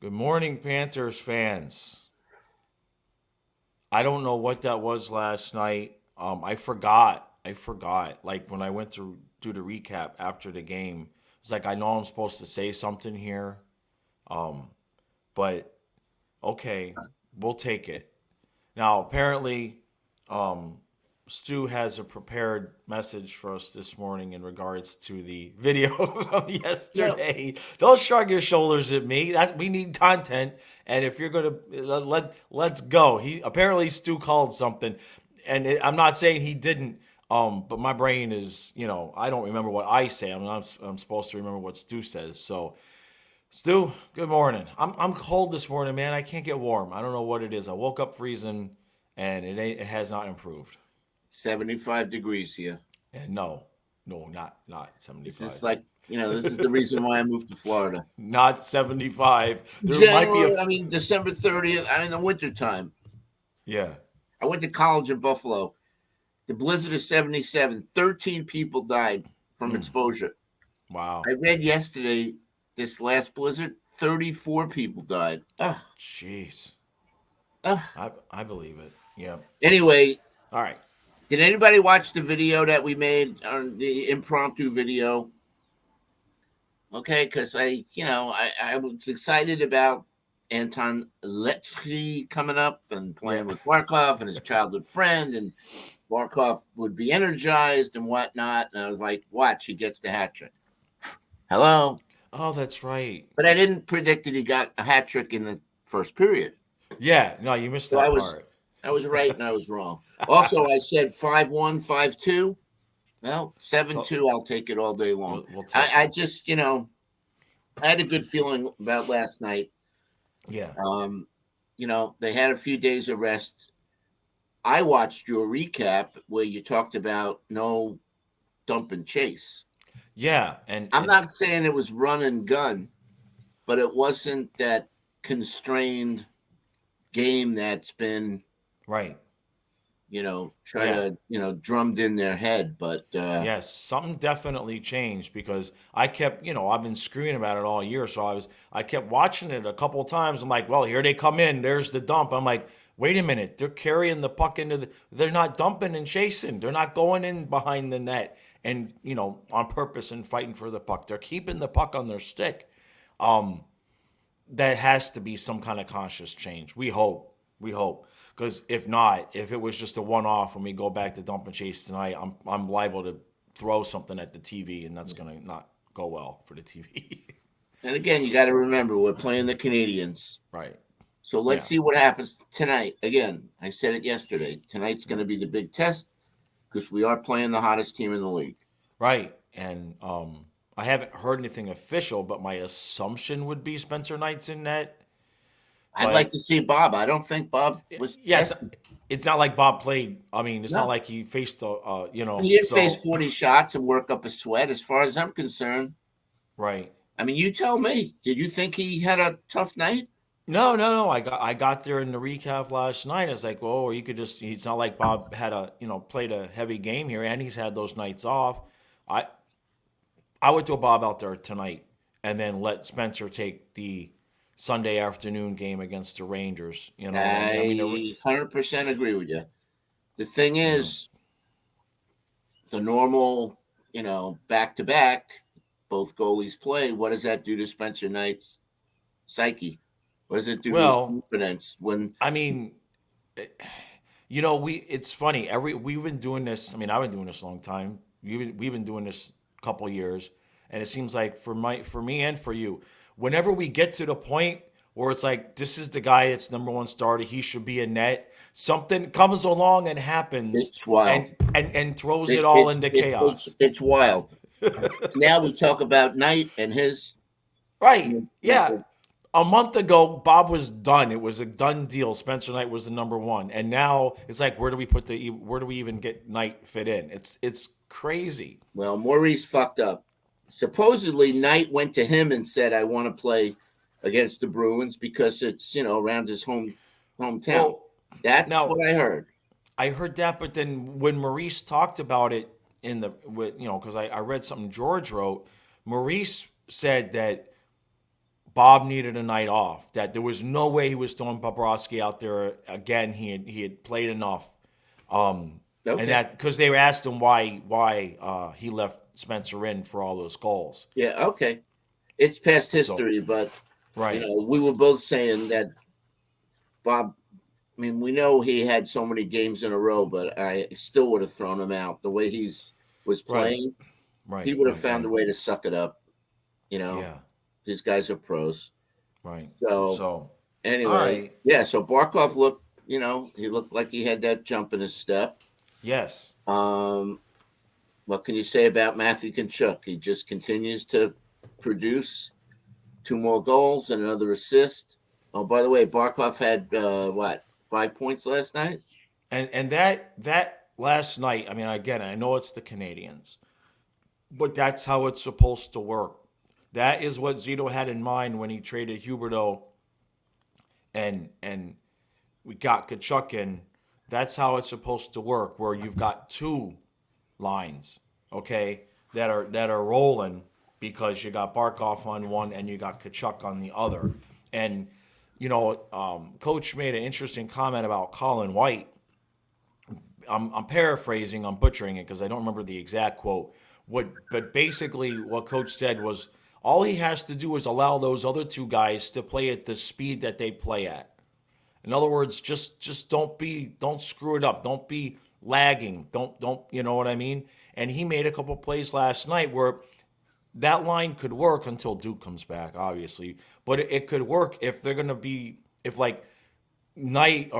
Good morning, Panthers fans. I don't know what that was last night. I forgot. I forgot. Like when I went to do the recap after the game, it's like I know I'm supposed to say something here, um, but okay, we'll take it. Now, apparently, um, Stu has a prepared message for us this morning in regards to the video from Yeah. yesterday. Don't shrug your shoulders at me. That we need content, and if you're gonna let's go. He apparently Stu called something, and I'm not saying he didn't. But my brain is, I don't remember what I say. I'm supposed to remember what Stu says. So Stu, good morning. I'm cold this morning, man. I can't get warm. I don't know what it is. I woke up freezing, and it has not improved. 75 degrees here. And no, no, not This 75. is this is the reason why I moved to Florida. Not 75. There might be a January, I mean, December 30th, I mean, the wintertime. yeah. I went to college in Buffalo. The blizzard is 77. 13 people died from Mm, exposure. I wow. read yesterday, this last blizzard, 34 people died. Ugh, Jeez. ugh. I believe it. Yeah. Anyway, All right. did anybody watch the video that we made on the impromptu video? Okay, because I was excited about Anton Letsky coming up and Yeah. playing with Barkov and his childhood friend, and Barkov would be energized and whatnot. And I was like, watch, he gets the hat trick. Hello. Oh, that's right. But I didn't predict that he got a hat trick in the first period. Yeah. No, you missed So I that was part. I was right and I was wrong. Also, I said 5-1, 5-2. Well, So 7-2, I'll take it all day long. we'll take I it. just, I had a good feeling about last night. Yeah. Um, they had a few days of rest. I watched your recap where you talked about no dump and chase. Yeah. And I'm and not saying it was run and gun, but it wasn't that constrained game that's been, right. try Yeah. to, drummed in their head. But Yes, something definitely changed because I kept, I've been screaming about it all year. So I kept watching it a couple of times. I'm like, well, here they come in. There's the dump. I'm like, wait a minute. They're carrying the puck they're not dumping and chasing. They're not going in behind the net and, on purpose and fighting for the puck. They're keeping the puck on their stick. Um, that has to be some kind of conscious change. We hope. We hope. Because if not, if it was just a one off when we go back to dump and chase tonight, I'm liable to throw something at the TV, and that's gonna not go well for the TV. and again, you got to remember we're playing the Canadians. Right. So let's Yeah. see what happens tonight. Again, I said it yesterday. Tonight's going to be the big test because we are playing the hottest team in the league. Right. And I haven't heard anything official, but my assumption would be Spencer Knight's in net. I'd like But to see Bob. I don't think Bob was yeah, tested. it's not like Bob played. I mean, it's not No, like he faced he didn't face so 40 shots and work up a sweat. As far as I'm concerned, right. I mean, you tell me. Did you think he had a tough night? No, no, no. I got there in the recap last night. It's like, oh, you could just. It's not like Bob had played a heavy game here, and he's had those nights off. I I would throw Bob out there tonight, and then let Spencer take the Sunday afternoon game against the Rangers. And I mean, I 100% agree with you. The thing you know, is, the normal, back to back, both goalies play. What does that do to Spencer Knight's psyche? What does it do to his well, confidence when I mean, we it's funny. We've been doing this. I mean, I've been doing this a long time. We've been doing this a couple years, and it seems like for me and for you, whenever we get to the point where it's like this is the guy that's number one starter, he should be in net. Something comes along and happens, it's wild? and throws it It, all it's into it's it's chaos. it's wild. Now we It's talk about Knight and his. right. Yeah. A month ago, Bob was done. It was a done deal. Spencer Knight was the number one, and now it's like, where do we even get Knight fit in? It's crazy. Well, Maurice fucked up. Supposedly, Knight went to him and said, "I want to play against the Bruins because it's around his hometown." Well, That's now what I heard. I heard that, but then when Maurice talked about it because I read something George wrote, Maurice said that Bob needed a night off. That there was no way he was throwing Bobrovsky out there again. He had played enough, and Okay. that because they were asked him why he left Spencer in for all those goals. Yeah. Okay. It's past So history, but right, we were both saying that Bob. I mean, we know he had so many games in a row, but I still would have thrown him out. The way he's was right, playing, he right, would have right, found a right. way to suck it up. You know, Yeah, these guys are pros. right. So So all anyway, right, yeah. So Barkov looked, he looked like he had that jump in his step. yes. Um, what can you say about Matthew Tkachuk? He just continues to produce. Two more goals and another assist. Oh, by the way, Barkov had what 5 points last night? And that last night, I mean, again, I know it's the Canadians, but that's how it's supposed to work. That is what Zito had in mind when he traded Huberto and we got Kachuk in. That's how it's supposed to work, where you've got two lines, okay, that are rolling because you got Barkov on one and you got Kachuk on the other. And Coach made an interesting comment about Colin White. I'm paraphrasing, I'm butchering it because I don't remember the exact quote. But basically, what Coach said was all he has to do is allow those other two guys to play at the speed that they play at. In other words, just don't screw it up. Don't be lagging. Don't you know what I mean? And he made a couple plays last night where that line could work until Duke comes back, obviously. But it could work if they're gonna be if like White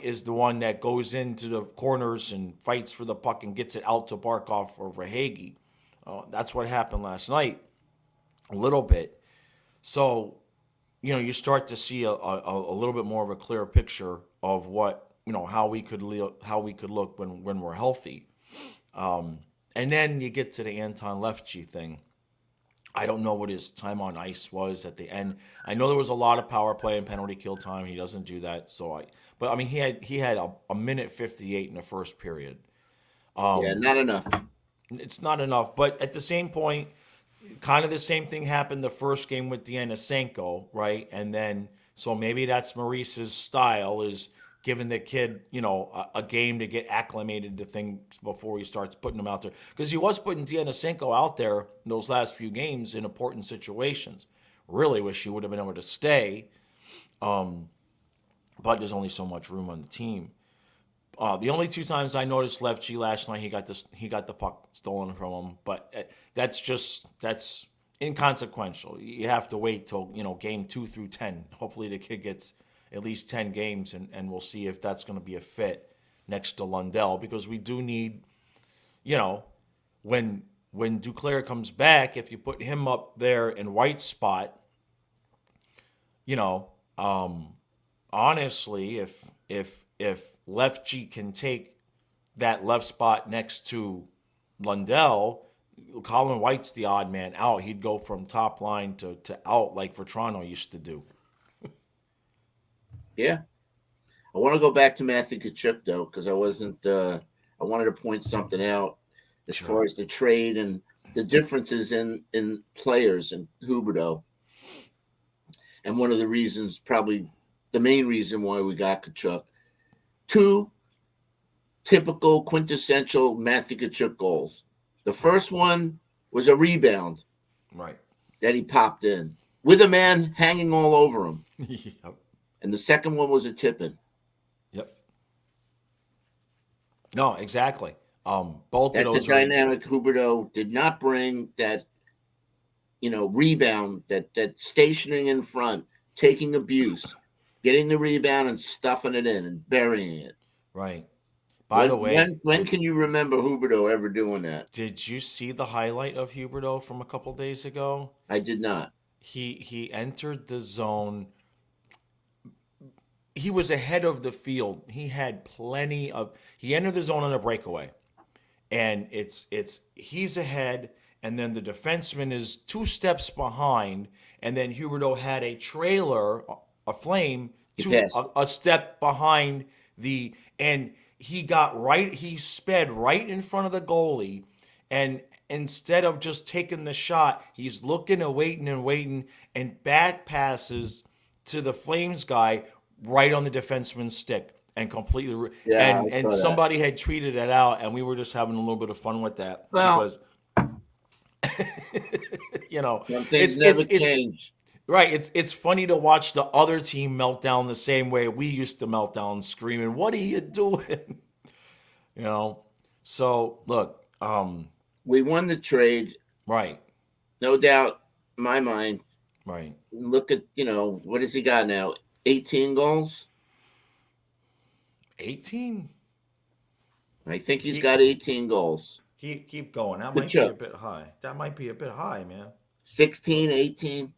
is the one that goes into the corners and fights for the puck and gets it out to Barkov or Verhage. That's what happened last night, a little bit. So you start to see a little bit more of a clear picture of what how we could look when we're healthy. And then you get to the Anton Lefty thing. I don't know what his time on ice was at the end. I know there was a lot of power play and penalty kill time. He doesn't do that, but I mean, he had a minute 58 in the first period. Yeah, not enough. It's not enough, but at the same point, kind of the same thing happened the first game with Denisenko, right? And then so maybe that's Maurice's style is giving the kid, a game to get acclimated to things before he starts putting them out there. Because he was putting Denisenko out there in those last few games in important situations. Really wish he would have been able to stay, but there's only so much room on the team. The only two times I noticed Lefty last night, he got the puck stolen from him, but that's inconsequential. You have to wait till game 2 through 10. Hopefully the kid gets at least 10 games, and we'll see if that's going to be a fit next to Lundell because we do need you know when Duclair comes back, if you put him up there in White's spot, you know, honestly, if Lefty can take that left spot next to Lundell, Colin White's the odd man out. He'd go from top line to out like Vetrano used to do. Yeah. I want to go back to Matthew Kachuk though, because I wasn't. I wanted to point something out as Sure. far as the trade and the differences in players and Huberto, and one of the reasons, probably the main reason why we got Kachuk. Two typical quintessential Matthew Kachuk goals. The first one was a rebound Right. that he popped in with a man hanging all over him, Yep. and the second one was a tip in. Yep. No, exactly. Both of That's a those are dynamic Huberto did not bring. That rebound, that stationing in front, taking abuse, getting the rebound and stuffing it in and burying it. right. By When the way, when can you remember Huberto ever doing that? did you see the highlight of Huberto from a couple days ago? I did not. He entered the zone. He was ahead of the field. He had plenty of. He entered the zone on a breakaway, and it's he's ahead, and then the defenseman is 2 steps behind, and then Huberto had a trailer, a flame, He to passed. a step behind and he got right. He sped right in front of the goalie, and instead of just taking the shot, he's looking and waiting, and back passes to the Flames guy right on the defenseman's stick and completely. Yeah, I And saw that. somebody had tweeted it out, and we were just having a little bit of fun with that Well, because you know some things never it's change. right. It's funny to watch the other team melt down the same way we used to melt down, screaming, "What are you doing?" You know. So look, We won the trade, right, no doubt in my mind. right. Look at, what has he got now? 18 goals? 18. I think he's Keep got 18 goals. keep going. That might be a Kachuk, bit high. That might be a bit high, man. 16, 18.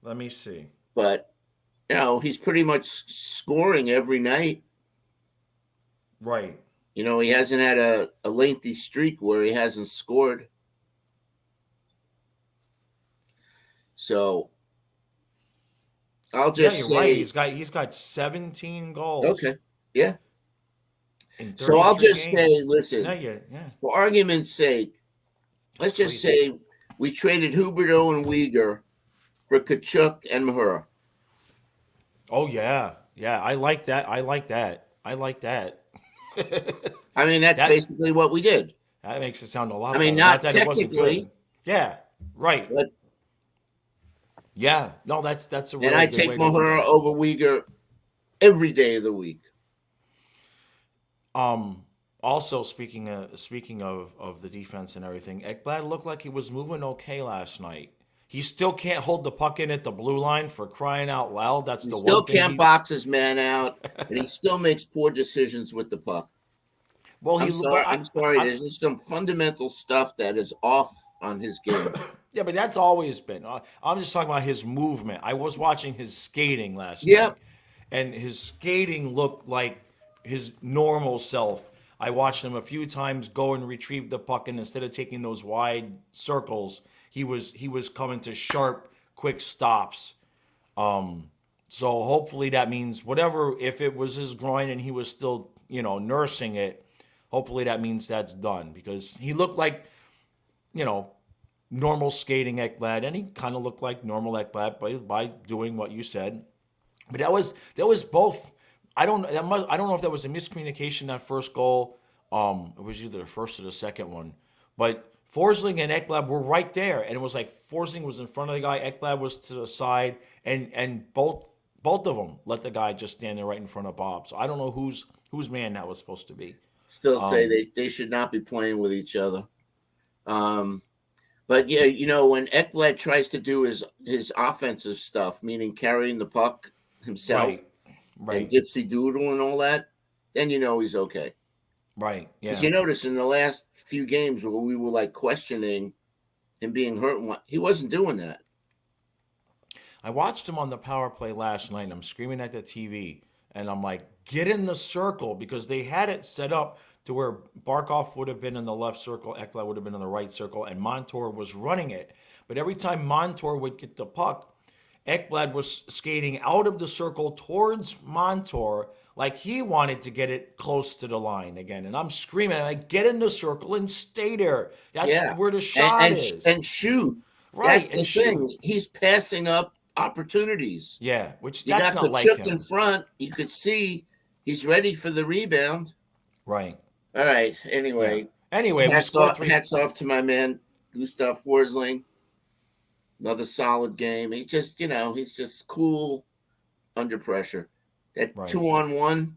Let me see. But, he's pretty much scoring every night. Right. He hasn't had a lengthy streak where he hasn't scored. So I'll Yeah, just you're right. say, He's got 17 goals okay, yeah. in So I'll 33 just say, games. No, listen, yeah. for argument's sake, let's just Please. say we traded Huberto and Uyghur for Kachuk and Mahura. Oh yeah. Yeah, I like that. I like that. I like that. I mean, that's That basically what we did. that makes it sound a lot I mean, better. Not not that it wasn't good. technically, Yeah. Right. but Yeah. No, that's a and really I good take way to look Mahura at it. over Uyghur every day of the week. Also, speaking of the defense and everything, Ekblad looked like he was moving okay last night. He still can't hold the puck in at the blue line, for crying out loud. That's He the still one thing can't he. box his man out, and he still makes poor decisions with the puck. Well, I'm he. sorry. But I'm sorry. I There's just some fundamental stuff that is off on his game. yeah, but that's always been. I'm just talking about his movement. I was watching his skating last night, Yep. and his skating looked like his normal self. I watched him a few times go and retrieve the puck, and instead of taking those wide circles, he was coming to sharp, quick stops. So hopefully that means whatever. If it was his groin and he was still, nursing it, hopefully that means that's done because he looked like, you know, normal skating Ekblad, and he kind of looked like normal Ekblad by doing what you said. But that was both. I don't know if that was a miscommunication that first goal. It was either the first or the second one, but Forsling and Ekblad were right there, and it was like Forsling was in front of the guy, Ekblad was to the side, and both of them let the guy just stand there right in front of Bob. So I don't know whose man that was supposed to be. Still say Um, they should not be playing with each other. Um, but yeah, when Ekblad tries to do his offensive stuff, meaning carrying the puck himself right, and right, dipsy doodle and all that, then he's okay. right, Because yeah. you notice in the last few games where we were like questioning him being hurt, and he wasn't doing that. I watched him on the power play last night. And I'm screaming at the TV, and I'm like, "Get in the circle," because they had it set up to where Barkov would have been in the left circle, Ekblad would have been in the right circle, and Montour was running it. But every time Montour would get the puck, Ekblad was skating out of the circle towards Montour like he wanted to get it close to the line again. And I'm screaming, like, "Get in the circle and stay there. That's Yeah, where the and shot and, is." and shoot. Right, That's and the shoot. thing. He's passing up opportunities. Yeah, which You that's got not like Kachuk in him. front. You could see he's ready for the rebound. Right. All right. Yeah. Anyway, Anyway, we hats scored off, three. hats off to my man Gustav Forsling. Another solid game. He's just cool under pressure. That Right. 2-on-1.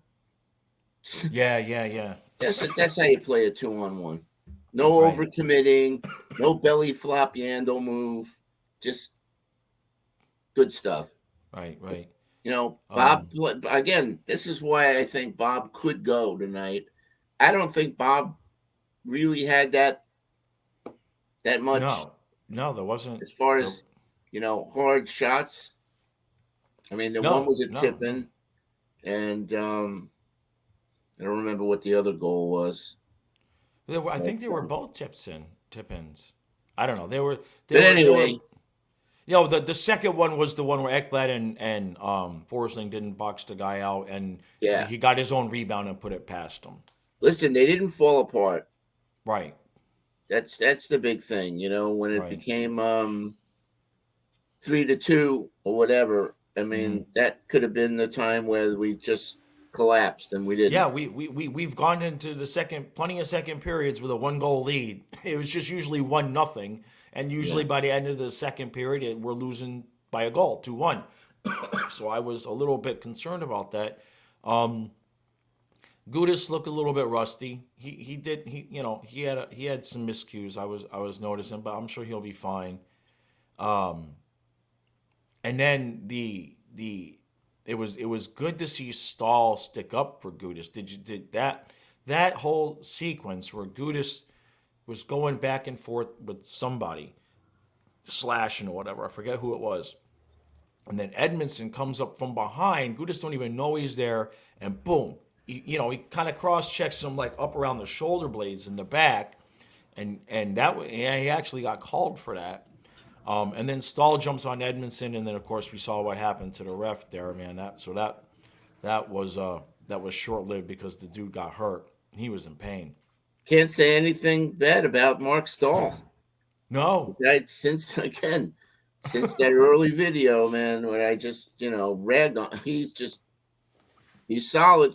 Yeah, yeah, yeah. That's how you play a 2-on-1. No Right, overcommitting, no belly flop yandle move. Just good stuff. right, right. Bob, Um, again, this is why I think Bob could go tonight. I don't think Bob really had that much no, no, there wasn't. as far There, as hard shots. I mean, the one no, was a no, tip no. in, and I don't remember what the other goal was. I But, think they were both tip ins. I don't know. but They were. anyway, The second one was the one where Ekblad and Forsling didn't box the guy out, and yeah. he got his own rebound and put it past him. Listen, they didn't fall apart. Right. That's the big thing, when it Right. became 3-2 or whatever. I Hmm. mean, that could have been the time where we just collapsed, and we Yeah, didn't. we've gone into the second, plenty of second periods with a 1 goal lead. It was just usually 1-0, and Yeah. usually by the end of the second period, we're losing by a goal, 2-1. So I was a little bit concerned about that. Um, Gudis looked a little bit rusty. He did he had some miscues. I was noticing, but I'm sure he'll be fine. Um, and then it was good to see Stahl stick up for Gudis. Did that whole sequence where Gudis was going back and forth with somebody, slashing or whatever. I forget who it was. And then Edmondson comes up from behind. Gudis don't even know he's there, and boom, he kind of cross checks him like up around the shoulder blades in the back, and yeah, he actually got called for that. And then Stahl jumps on Edmondson, and then of course we saw what happened to the ref there, man. That was short lived because the dude got hurt. He was in pain. Can't say anything bad about Mark Stahl. No. Since that early video, man, where I just, ragged on, he's solid.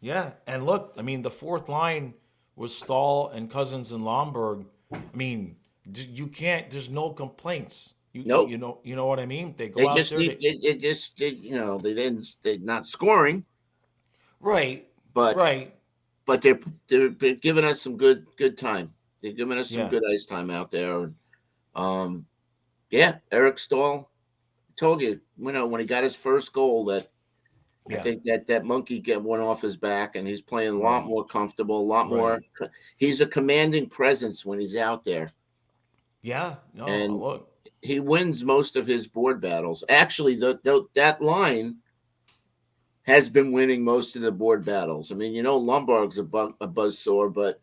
Yeah, and look, I mean, the fourth line was Stahl and Cousins and Lomberg. I mean, you can't. There's no complaints. Nope. You know what I mean. They They go out just there. need, they just did, they're not scoring, Right, but right. they're giving us some good time. They're giving us some Yeah, good ice time out there. Um, yeah, Eric Stahl. I told you, when he got his first goal, that I yeah. think that monkey get one off his back, and he's playing a lot Right, more comfortable, a lot right. more. He's a commanding presence when he's out there, Yeah. No, and look. he wins most of his board battles. Actually, that line has been winning most of the board battles. I mean, Lombard's a buzzsaw, but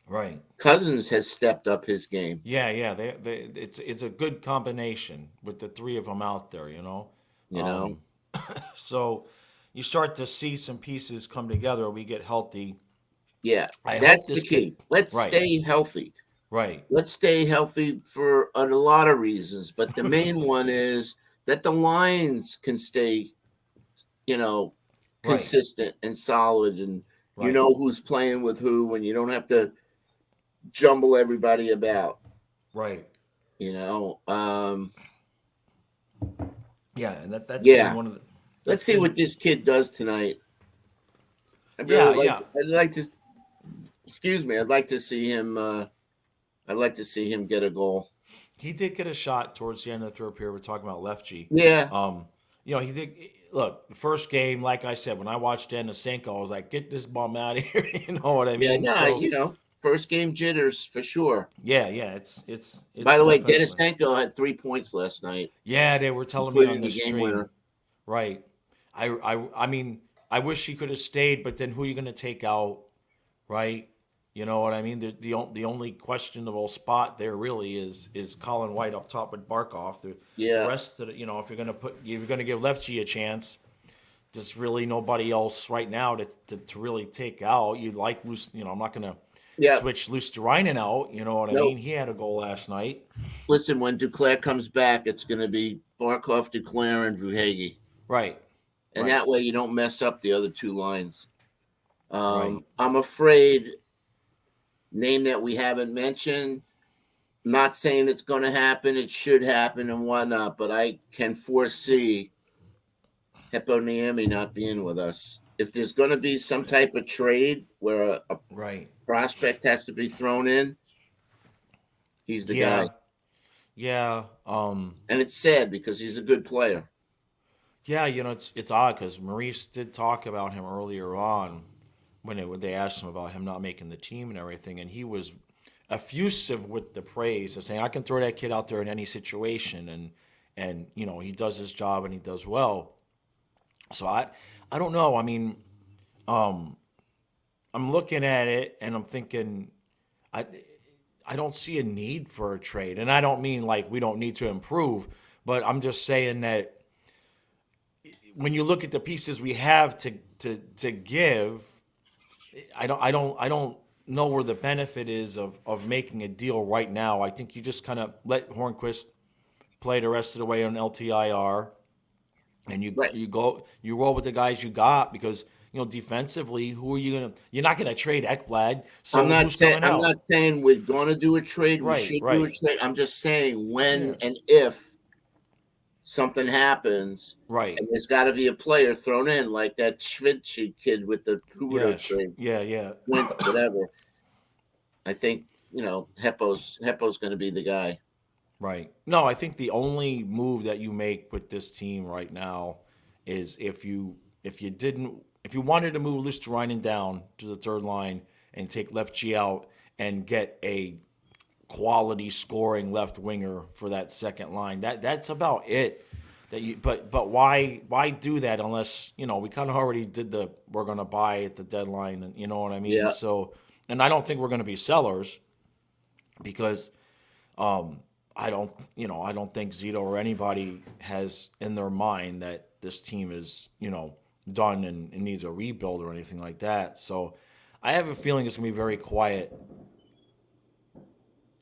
Right. Cousins has stepped up his game. Yeah, yeah. It's a good combination with the three of them out there. You know, Um, so you start to see some pieces come together. We get healthy. yeah, I hope that's the this kid. key. Let's Right, stay healthy. right, Let's stay healthy for a lot of reasons, but the main one is that the lines can stay, you know, right, consistent and solid, and you right. know who's playing with who, and you don't have to jumble everybody about. Right. You know, Yeah, and that's been yeah. one of the Let's that's see been what this kid does tonight. I really yeah, like. yeah. I'd like to. Excuse me. I'd like to see him. I'd like to see him get a goal. He did get a shot towards the end of the third period. We're talking about Lefty. Yeah. Um, he did look, the first game, like I said, when I watched Denisenko, I was like, get this bum out of here. You know what I Yeah. mean? No. So First game jitters for sure. yeah, yeah, it's By the way, definitely Denisenko had 3 points last night, yeah, they were telling me on including the the game stream. winner. Right. I mean, I wish he could have stayed, but then who are you gonna take out? Right? You know what I mean? The only questionable spot there really is Colin White up top with Barkov. The Yeah. rest of if you're gonna give Lefty a chance, there's really nobody else right now to really take out. You'd like I'm not gonna Yeah. switch Luosterainen out. You know what I No. mean? He had a goal last night. Listen, when Duclair comes back, it's going to be Barkov, Duclair, and Vuhege. Right, And right, that way you don't mess up the other two lines. right. I'm afraid, name that we haven't mentioned, not saying it's going to happen, it should happen and whatnot, but I can foresee Heponiemi not being with us. If there's going to be some type of trade where a Right. prospect has to be thrown in, he's the guy. Yeah. Yeah. And it's sad because he's a good player. Yeah, it's odd because Maurice did talk about him earlier on when they asked him about him not making the team and everything, and he was effusive with the praise of saying, "I can throw that kid out there in any situation, and he does his job and he does well." So I don't know. I mean, um, I'm looking at it and I'm thinking, I I don't see a need for a trade, and I don't mean like we don't need to improve, but I'm just saying that when you look at the pieces we have to give, I don't know where the benefit is of making a deal right now. I think you just kind of let Hornquist play the rest of the way on LTIR, and Right. you roll with the guys you got because defensively, who are you gonna? You're not gonna trade Ekblad, so who's coming I'm not out? saying we're going to do a trade. We Right, should do a right, trade. I'm just saying when yeah, and if something happens, right, and there's got to be a player thrown in like that Schvidtchi kid with the Huberto yes, trade, yeah, yeah. went whatever. I think Heppo's going to be the guy. Right. No, I think the only move that you make with this team right now is if you wanted to move Lusterinen down to the third line and take Left G out and get a quality scoring left winger for that second line. That's about it. But why do that unless we kind of already did the we're gonna buy at the deadline, and you know what I mean. Yeah, So, and I don't think we're gonna be sellers because um, I don't think Zito or anybody has in their mind that this team is, done and needs a rebuild or anything like that. So I have a feeling it's gonna be very quiet.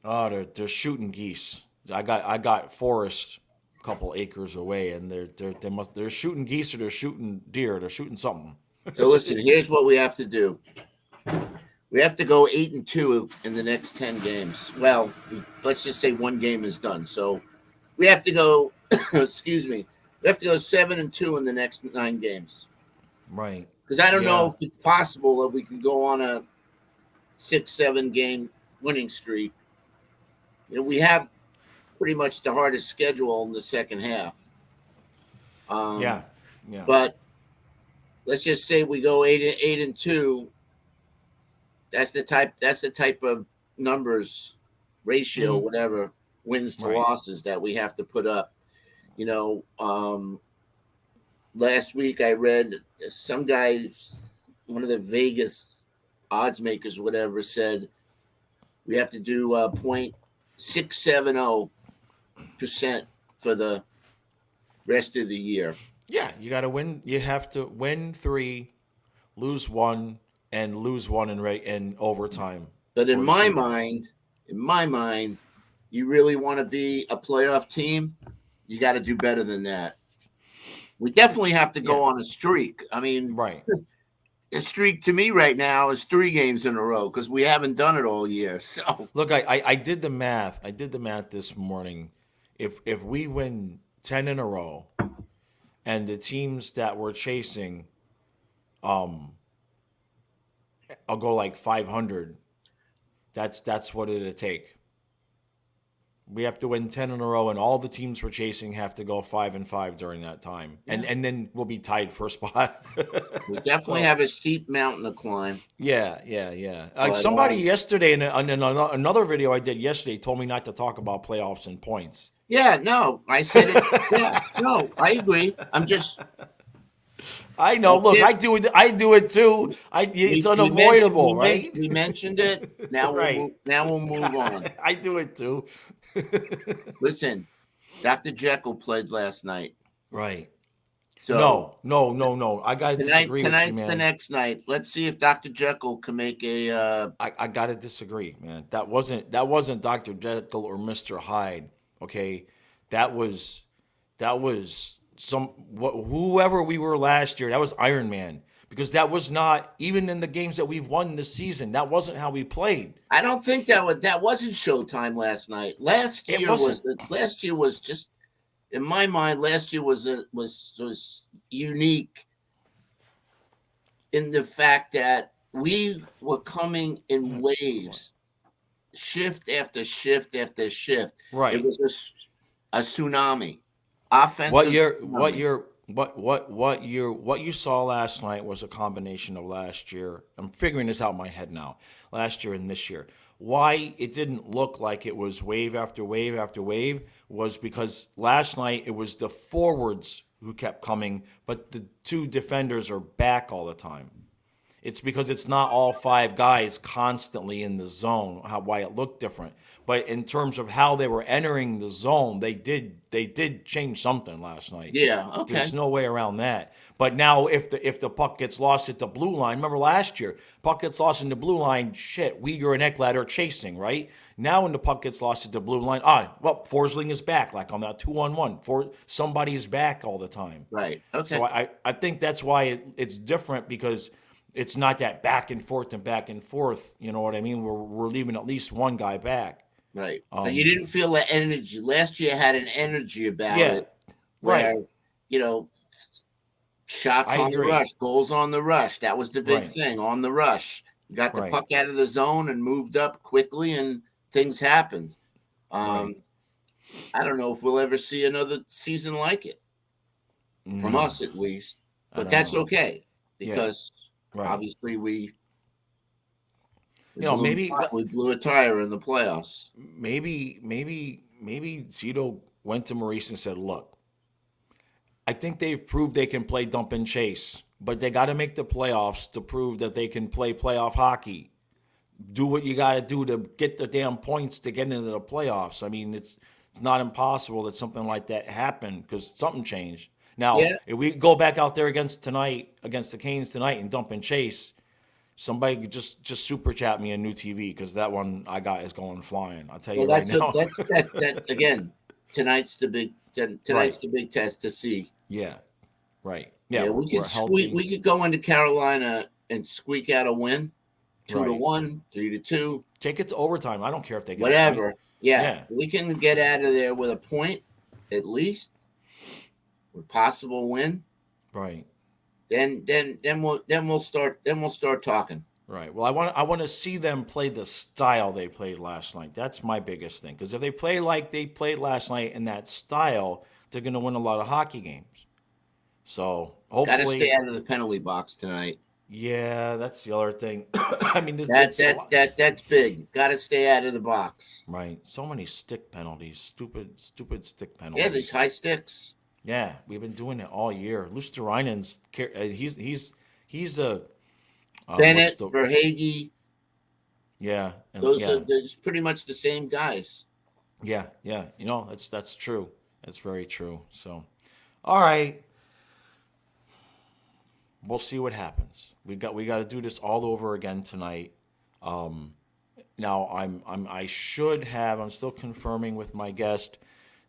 Oh, they're shooting geese. I got forest a couple acres away, and they're shooting geese or they're shooting deer. They're shooting something. so listen, here's what we have to do. We have to go 8-2 in the next 10 games. Well, let's just say one game is done. So we have to go. Excuse me. We have to go 7-2 in the next 9 games. Right. Because I don't know Yeah. if it's possible that we can go on a 6-7 game winning streak. We have pretty much the hardest schedule in the second half. Yeah. Um, Yeah. but let's just say we go 8-2. That's the type of numbers ratio, Mhm. whatever, wins to Right. losses that we have to put up. Last week I read some guy, one of the Vegas odds makers, whatever, said we have to do 0.670% for the rest of the year. Yeah. You got to win. You have to win three, lose one, and lose one in overtime But for Zito. in my mind, you really want to be a playoff team, you got to do better than that. We definitely have to go Yeah. on a streak. I mean, Right. a streak to me right now is 3 games in a row because we haven't done it all year. So Look, I did the math. I did the math this morning. If we win 10 in a row and the teams that we're chasing, um, I'll go like 500. That's what it'd take. We have to win 10 in a row, and all the teams we're chasing have to go 5-5 during that time, and yeah, and then we'll be tied for a spot. we definitely So have a steep mountain to climb. yeah, yeah, yeah. But Somebody yesterday in another video I did yesterday told me not to talk about playoffs and points. yeah, no, I said it. Yeah, no, I agree. I'm just I know. that's Look, it. I do it. I do it too. It's unavoidable, right? We mentioned it. Now we'll Right. move. Now we'll move on. I do it too. Listen, Dr. Jekyll played last night. Right. So No, no, no, no. I gotta disagree with you, tonight's the man. next night. Let's see if Dr. Jekyll can make a. I gotta disagree, man. That wasn't Dr. Jekyll or Mr. Hyde. Okay, that was whoever we were last year. That was Iron Man because that was not even in the games that we've won this season. That wasn't how we played. I don't think that wasn't Showtime last night. It wasn't. Last year was just in my mind. Last year was unique in the fact that we were coming in waves, shift after shift after shift. It Right. was a tsunami, What offensive year? What tsunami. year? What year? What you saw last night was a combination of last year. I'm figuring this out in my head now. Last year and this year. Why it didn't look like it was wave after wave after wave was because last night it was the forwards who kept coming, but the two defenders are back all the time. It's because it's not all five guys constantly in the zone. Why it looked different, but in terms of how they were entering the zone, they did change something last night. Yeah. There's Okay. no way around that. But now, if the puck gets lost at the blue line, remember last year, puck gets lost in the blue line. Shit, Uyghur and Ekblad are chasing, right? Now, when the puck gets lost at the blue line, well, Forsling is back, like on that 2-on-1. For somebody's back all the time. Right. So Okay. I think that's why it's different, because it's not that back and forth and back and forth. You know what I mean? We're leaving at least one guy back. Right. But you didn't feel the energy. Last year had an energy about Yeah, it where, right. you know, shots I on the agree. rush, goals on the rush. That was the big Right, thing on the rush. You got the right, puck out of the zone and moved up quickly, and things happened. right. Um, I don't know if we'll ever see another season like it from No, us, at least, I but don't that's know. okay Yeah, because right. obviously we You know, blew maybe, we blew a tire in the playoffs. maybe Zito went to Maurice and said, "Look, I think they've proved they can play dump and chase, but they got to make the playoffs to prove that they can play playoff hockey. Do what you got to do to get the damn points to get into the playoffs. I mean, it's not impossible that something like that happened, because something changed. Now, Yeah, if we go back out there against the Canes tonight, and dump and chase, somebody could just super chat me a new TV, because that one I got is going flying. I'll tell well, you right now. that again. Tonight's Right. the big test to see. Yeah. Right. Yeah. Yeah, We're healthy. we could go into Carolina and squeak out a win, two to Right. one, 3-2, Take it to overtime. I don't care if they get a point. whatever. Yeah, Yeah. we can get out of there with a point at least, with possible win. Right. Then we'll start talking. Right. Well, I want to see them play the style they played last night. That's my biggest thing. Because if they play like they played last night in that style, they're going to win a lot of hockey games. So Got to stay hopefully, out of the penalty box tonight. yeah, that's the other thing. I mean, That it's a that lot. that that's big. Got to stay out of the box. Right. So many stick penalties. Stupid stick Yeah, these penalties. high sticks. Yeah, we've been doing it all year. Lusteranen's he's a what's Bennett, the Verhage, yeah, and those are yeah. there's pretty much the same guys. Yeah, yeah. That's true. That's very true. So, all right, we'll see what happens. We got to do this all over again tonight. Um, Now I should have. I'm still confirming with my guest.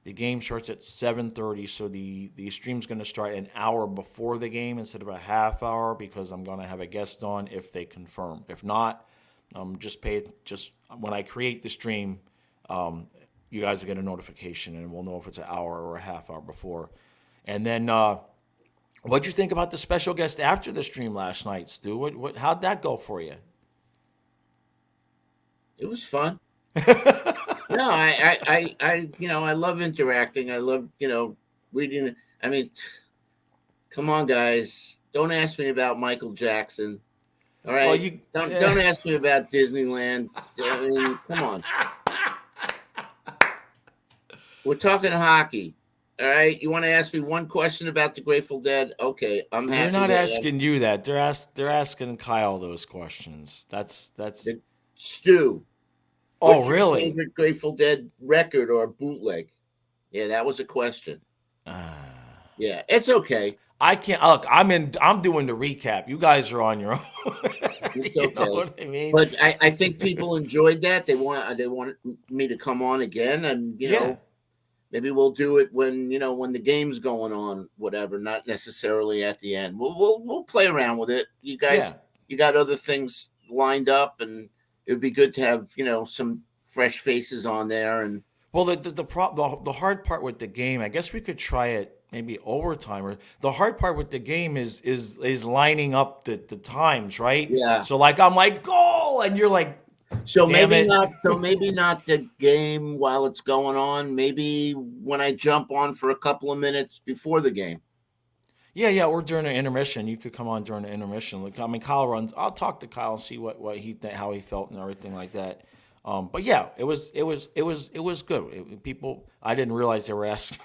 The game starts at 7:30, so the stream's going to start an hour before the game instead of a half hour, because I'm going to have a guest on if they confirm. If not, just when I create the stream, um, you guys will get a notification, and we'll know if it's an hour or a half hour before. And then, what'd you think about the special guest after the stream last night, Stu? How'd that go for you? It was fun. No, I love interacting. I love, reading. I mean, come on, guys. Don't ask me about Michael Jackson. All Well, right. you. Don't ask me about Disneyland. I mean, come on. We're talking hockey. All right. You want to ask me one question about the Grateful Dead? Okay, I'm They're happy not to asking you that. They're asking Kyle those questions. That's. the Stu. Oh, What's your really? favorite Grateful Dead record or bootleg? Yeah, that was a question. Yeah, it's okay. I can't look. I'm doing the recap. You guys are on your own. It's You know okay. what I mean? But I think people enjoyed that. They want me to come on again, and Yeah, maybe we'll do it when the game's going on, whatever. Not necessarily at the end. We'll play around with it. You guys, yeah. you got other things lined up, and it would be good to have some fresh faces on there. And Well, the hard part with the game, I guess we could try it maybe overtime. Or the hard part with the game is lining up the times, right? yeah, So like I'm like goal, and you're like, so damn maybe it. not. So maybe not the game while it's going on. Maybe when I jump on for a couple of minutes before the game. Yeah, yeah, or during an intermission, you could come on during the intermission. Like, I mean, Kyle runs. I'll talk to Kyle and see what how he felt and everything like that. But yeah, it was good. People, I didn't realize they were asking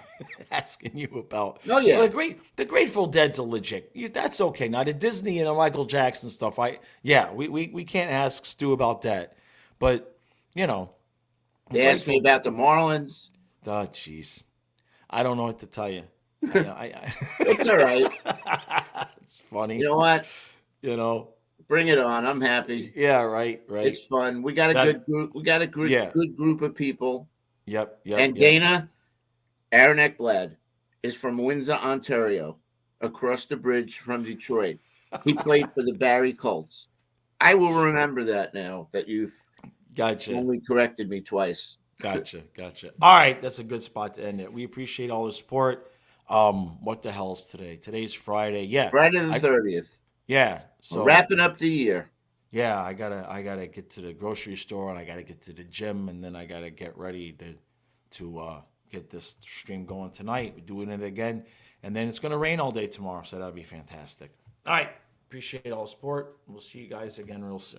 asking you about. Oh Well, yeah, the Grateful Dead's a legit. That's okay. Now the Disney and the Michael Jackson stuff, yeah, we can't ask Stu about that. But you know, the they asked me Grateful. about the Marlins. Oh, jeez, I don't know what to tell you. I It's all right. it's funny, You know what? you know. Bring it on. I'm happy. Yeah, right, right. It's fun. We got a That, good group. We got a yeah, good group of people. yep, yep, And yep. Dana Aaron Ekblad is from Windsor, Ontario, across the bridge from Detroit. He played for the Barrie Colts. I will remember that now that you've Gotcha. only corrected me twice. Gotcha, gotcha. All right, that's a good spot to end it. We appreciate all the support. What the hell is today? Today's Friday. Yeah, Friday the I 30th. yeah. We're So wrapping up the year. yeah, I gotta get to the grocery store and I gotta get to the gym and then I gotta get ready to get this stream going tonight. We're doing it again, and then it's gonna rain all day tomorrow, so that'll be fantastic. All right, appreciate all the support. We'll see you guys again real soon.